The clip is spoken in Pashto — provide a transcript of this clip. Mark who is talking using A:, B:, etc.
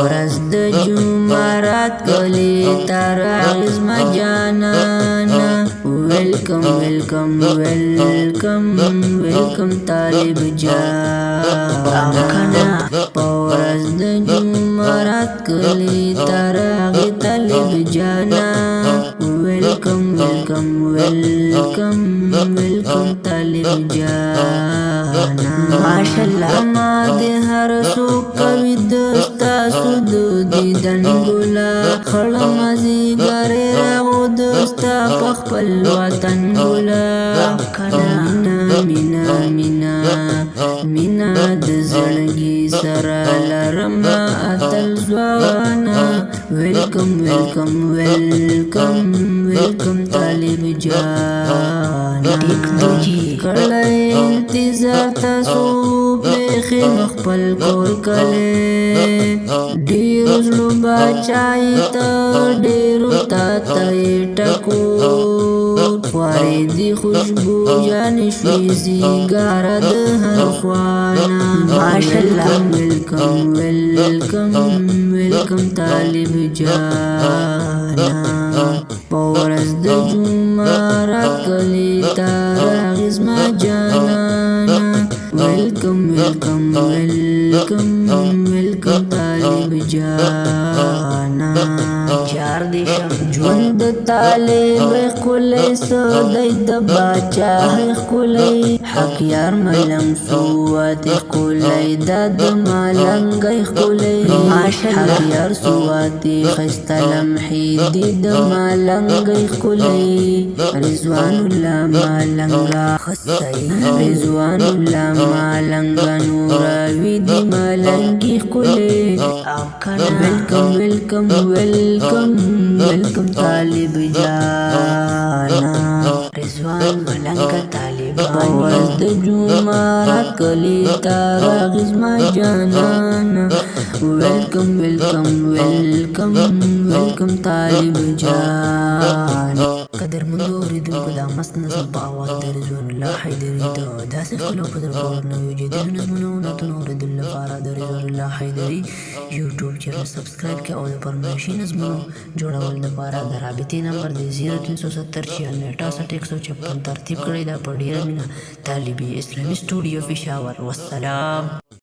A: ورځ د جمعرات کلی تر عزم جانانا ویلکم ویلکم ویلکم ویلکم طالب جانا ورځ د جمعرات کلی تر طالب جانا ویلکم ویلکم ویلکم ویلکم طالب جانا ماشاءالله ما دې هر څوک کوي دوستا سود دیدن ګلا خړم زیګره راغو دوستا په خپل وطن ګلا مینا مینا مینا مینا د زړګي سره لرم اتل ځوانا ویلکم ویلکم ویلکم ویلکم طالب جانا کړه انتظار تاسو بیخي خپل کور کله ډیر زلو بچای ته ډیرو تا ته ټکو خوارې دی خوشبو جان شوي زیګار د هر خوانا ماشاءالله ویلکم ویلکم ویلکم طالب جانا پورز د جمعرات کلی تر عزم جانانا ویلکم ویلکم ویلکم ویلکم طالب جانا چار دیشم ژوند طالب خولې سودای د باچا خولې حق یار ملنګ سوات خولې د ملنګ خولې حق یار سوات خستلم حید د ملنګ خولې رضوان الله ملنګ خستای رضوان الله ملنګ نور وی د ملنګ خولې ویلکم ویلکم ویلکم ویلکم طالب جانا رضوان ملنګ طالب ورځ د جمعرات کلی تر عزم جانانا ویلکم ویلکم ویلکم ویلکم طالب جانا قدر مندو اوریدونکو دا مست نظم په اواز د رضوان الله حیدري د داسې خپلو په دربار نویو جدیدو نظمونو نتونو اورېدلو لپاره د رضوان الله حیدري یوټیوب چینل سبسکرایب کړئ او د فرمایشي نظمونو جوړولو لپاره د رابطې نمبر دی 0370 96 156 ترتیب کړئ. دا په ډېره مینه طالبي اسلامي سټوډیو پېښور. والسلام.